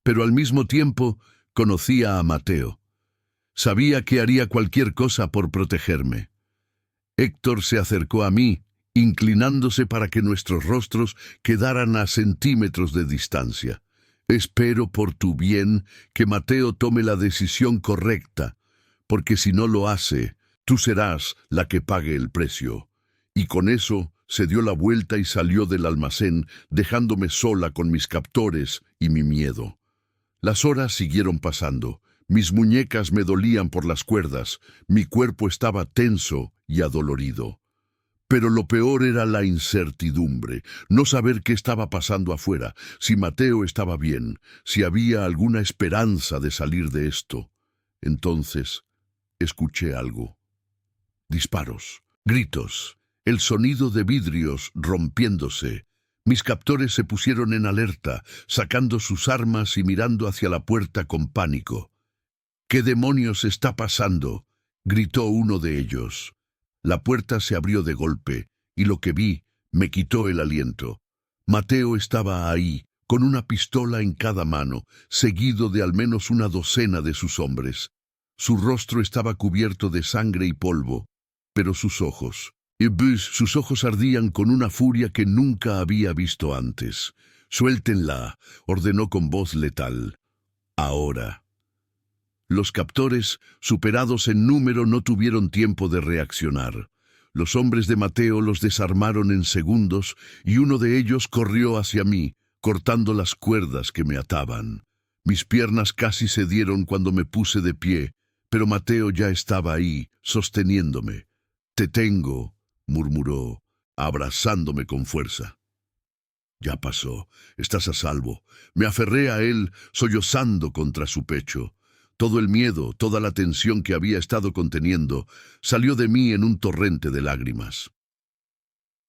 Pero al mismo tiempo conocía a Mateo. Sabía que haría cualquier cosa por protegerme. Héctor se acercó a mí, inclinándose para que nuestros rostros quedaran a centímetros de distancia. Espero por tu bien que Mateo tome la decisión correcta, porque si no lo hace, tú serás la que pague el precio. Y con eso se dio la vuelta y salió del almacén, dejándome sola con mis captores y mi miedo. Las horas siguieron pasando. Mis muñecas me dolían por las cuerdas, mi cuerpo estaba tenso y adolorido. Pero lo peor era la incertidumbre, no saber qué estaba pasando afuera, si Mateo estaba bien, si había alguna esperanza de salir de esto. Entonces, escuché algo. Disparos, gritos, el sonido de vidrios rompiéndose. Mis captores se pusieron en alerta, sacando sus armas y mirando hacia la puerta con pánico. ¿Qué demonios está pasando?, gritó uno de ellos. La puerta se abrió de golpe, y lo que vi me quitó el aliento. Mateo estaba ahí, con una pistola en cada mano, seguido de al menos una docena de sus hombres. Su rostro estaba cubierto de sangre y polvo, pero sus ojos ardían con una furia que nunca había visto antes. «Suéltenla», ordenó con voz letal. «Ahora». Los captores, superados en número, no tuvieron tiempo de reaccionar. Los hombres de Mateo los desarmaron en segundos y uno de ellos corrió hacia mí, cortando las cuerdas que me ataban. Mis piernas casi cedieron cuando me puse de pie, pero Mateo ya estaba ahí, sosteniéndome. «Te tengo», murmuró, abrazándome con fuerza. «Ya pasó, estás a salvo». Me aferré a él, sollozando contra su pecho. Todo el miedo, toda la tensión que había estado conteniendo, salió de mí en un torrente de lágrimas.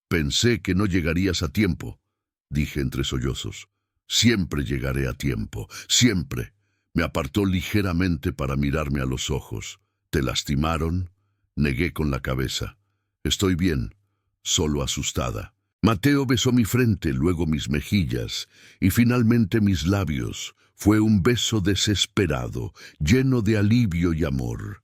«Pensé que no llegarías a tiempo», dije entre sollozos. «Siempre llegaré a tiempo, siempre». Me apartó ligeramente para mirarme a los ojos. «¿Te lastimaron?», negué con la cabeza. «Estoy bien, solo asustada». Mateo besó mi frente, luego mis mejillas y finalmente mis labios. Fue un beso desesperado, lleno de alivio y amor.